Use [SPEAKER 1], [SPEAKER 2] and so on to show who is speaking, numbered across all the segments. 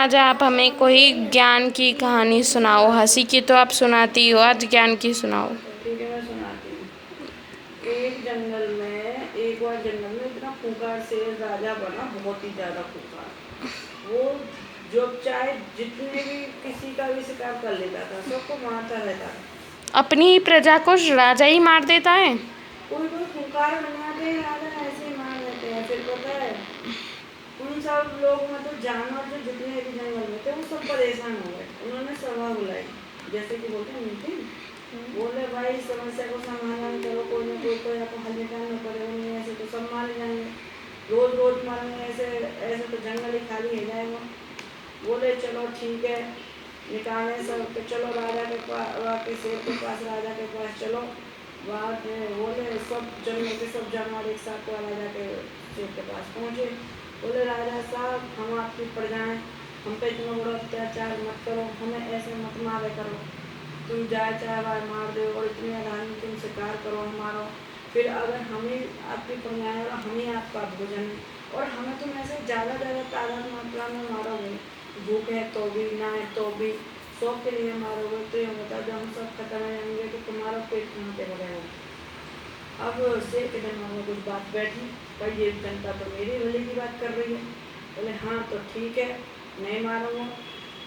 [SPEAKER 1] आज आप हमें कोई ज्ञान की कहानी सुनाओ। हंसी की तो आप सुनाती हो, आज ज्ञान की सुनाओ।
[SPEAKER 2] ठीक है, मैं सुनाती हूँ। एक बार जंगल में इतना खूंखार शेर राजा बना, बहुत ही ज्यादा खूंखार। वो जो चाहे जितने भी किसी का भी शिकार कर लेता था, सबको मारता रहता था।
[SPEAKER 1] अपनी ही प्रजा को राजा ही मार देता है।
[SPEAKER 2] कोई कोई खूंखार बनाते हैं राजा, ऐसे ही मार देते हैं। फिर पता है, उन सब लोग मतलब जानवर जो जितने भी जंगल में थे, वो सब परेशान हो गए। उन्होंने सभा बुलाई, जैसे कि बोलते हैं मीटिंग। बोले भाई, समस्या को समाधान करो, कोई ना कोई तो आपको हल निकालना पड़ेगा, नहीं ऐसे तो सब मारे जाएंगे। रोज रोज मारेंगे ऐसे ऐसे तो जंगल ही खाली हो जाएगा। बोले चलो ठीक है, निकालने सब। तो चलो राजा के पास, शेर के पास, राजा के पास चलो। बात बोले सब जंगल के सब जानवर एक साथ राजा के शेर के पास पहुँचे। बोले राजा साहब, हम आपकी प्रजाएं, हम पे इतना बड़ा अत्याचार मत करो, हमें ऐसे मत मारे करो। तुम जाए चाहे बार मार दो और इतनी आसानी तुम शिकार करो हमारा, फिर अगर हम ही आपकी प्रजाएं और हम ही आपका भोजन है, और हमें तुम ऐसे ज़्यादा तादाद मात्रा में मारोगे, भूख है तो भी, ना है तो भी, शौक के लिए मारोगे, तो ये बता दो हम सब खत्म हो जाएंगे, तो तुम्हारा पेट कहाँ पे भरेगा। अब शेर के दिमाग में कुछ बात बैठी, भाई ये जनता तो मेरी भले की बात कर रही है। बोले हाँ तो ठीक है, नहीं मारूंगा।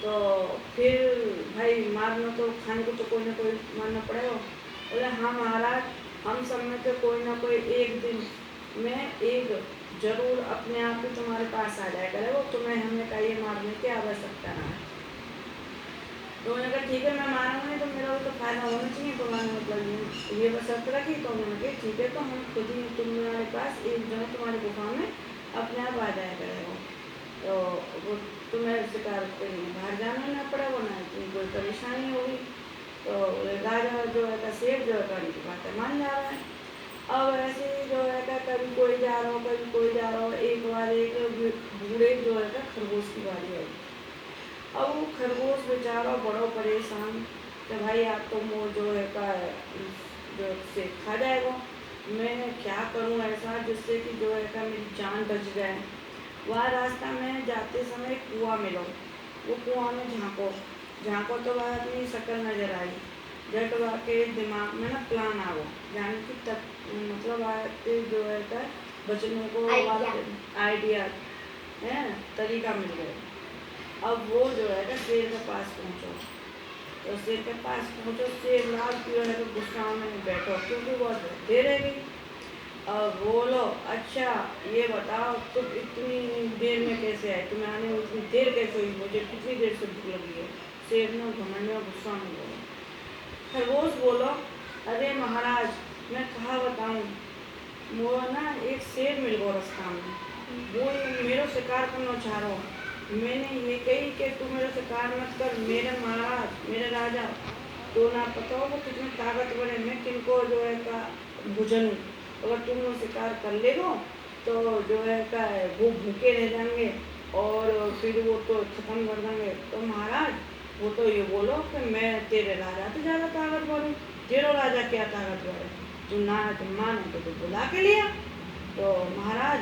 [SPEAKER 2] तो फिर भाई मारना तो, खाने को तो कोई ना कोई मारना पड़ेगा। बोले हाँ महाराज, हम सब में तो कोई ना कोई एक दिन में एक जरूर अपने आप ही तुम्हारे पास आ जाएगा, वो तुम्हें हमने कहा ये मारने की आवश्यकता ना है। तो उन्होंने कहा ठीक है, मैं मारूंगा, नहीं तो मेरा भी तो फायदा होना चाहिए, तो मैंने मतलब ये बस शर्त रखी। तो उन्होंने कहा ठीक है, तो हम खुद ही तुम्हारे पास एक जगह तुम्हारी गुफा में अपने आप आ जाया करेगा। तो वो तुम्हें शिकार के लिए बाहर जाना ना पड़ेगा, ना इतनी कोई परेशानी होगी। तो राजा जो है शेर जो है उनकी बातें मान जा रहा है। अब ऐसे ही जो है कभी कोई जा रहा हो, कभी कोई जा रहा हो। एक बार एक बूढ़े जो है खरगोश की बारी आई। अब वो खरगोश बेचारा बड़ा परेशान कि भाई आप तो मोर जो है जो से खा जाएगा, मैं क्या करूं ऐसा जिससे कि जो है मेरी जान बच जाए। वह रास्ता में जाते समय कुआं मिला, वो कुआं में झाँको तो वह अपनी शक्ल नजर आई। जट वह के दिमाग में ना प्लान आ गो, यानी कि तब मतलब आते जो है बचने को आइडिया है, तरीका मिल गया। अब वो जो है शेर के पास पहुँचो, तो शेर के पास पहुँचो, शेर लाल जो है गुस्सा में बैठो, क्योंकि वो दे रहेगी। अब बोलो अच्छा ये बताओ, तुम इतनी देर में कैसे आए, तुम्हें आने में इतनी देर कैसे हुई, मुझे कितनी देर से भूख लगी है। शेर ने घमंड में गुस्सा में बोला। खरगोश बोलो अरे महाराज, मैं कहाँ बताऊँ, वो ना एक शेर मिल गया रास्ता में, वो मेरा शिकार करना चाह रहा हूँ। मैंने ये कही कि तू मेरा शिकार मत कर, मेरे महाराज मेरे राजा, तो ना पता हो वो कितने ताकतवर है, मैं किनको जो है का भोजन हूँ। अगर तुम लोग शिकार कर लेगो तो जो है का वो भूखे रह जाएंगे और फिर वो तो खत्म कर देंगे। तो महाराज वो तो ये बोलो कि मैं तेरे राजा से ज़्यादा ताकतवर हूँ, तेरा राजा क्या ताकतवर है, तू ना तुम माने तो बुला के लिया। तो महाराज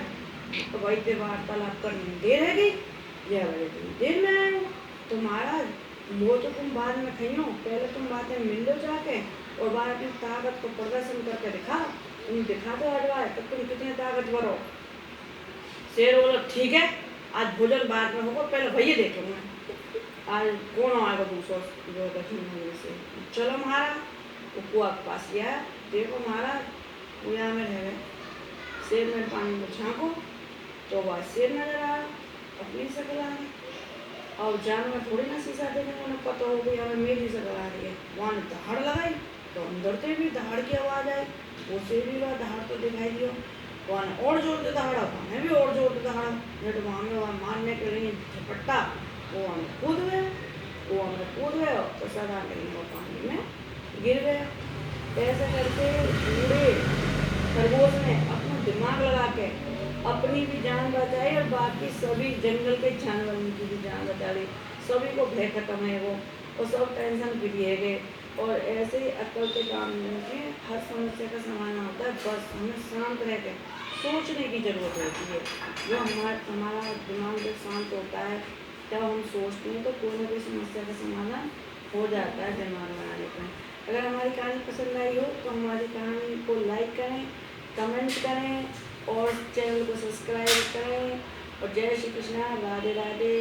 [SPEAKER 2] तो वही से वार्तालाप करने देर है गई, यह बड़े तुम देर में आए हो। तो महाराज वो तो तुम बाद में खइयो, पहले तुम बातें मिल लो जाके, और बाद अपनी ताकत को प्रदर्शन करके दिखा, तुम दिखा दो अजवाए तो तुम कितने ताकतवर हो। शेर बोला ठीक है, आज भोजन बाद में होगा, पहले भैया देखूंगा आज कौन आएगा दूसरा जो है से। चलो महाराज, वो कुआ के पास गया, देखो महाराज कुआ में रह गए। शेर में पानी में झाँको तो वह शेर नजर आया, अपनी शक्ल आ गई। और जानवर थोड़ी ना शीशा देखेंगे, उन्हें पता हो गया हमें मेरी शक्ल आ रही है। वहाँ ने दहाड़ लगाई तो अंदर से भी दहाड़ की आवाज़ आई, वो से भी वह दहाड़ तो दिखाई दियो। वहाँ ने और जोर से दहाड़ा, वहाँ भी और जोर से दहाड़ा, जब वहाँ में वहाँ मारने के लिए झपट्टा, वो हमें कूद गए, तो सदा के लिए वो पानी में गिर गया। ऐसे करके बूढ़े खरगोश ने अपना दिमाग लगा के अपनी भी जान बचाई और बाकी सभी जंगल के जानवरों की भी जान बचा ली। सभी को भय खत्म है वो, और सब टेंशन फ्री है गए। और ऐसे ही अक्ल के काम में हर समस्या का समाधान होता है, बस हमें शांत रह के सोचने की ज़रूरत होती है। जो हमारा दिमाग जब शांत होता है जब हम सोचते हैं तो कोई ना कोई समस्या का समाधान हो जाता है दिमाग बनाने पर। अगर हमारी कहानी पसंद आई हो तो हमारी कहानी को लाइक करें, कमेंट करें और चैनल को सब्सक्राइब करें। और जय श्री कृष्णा, राधे राधे।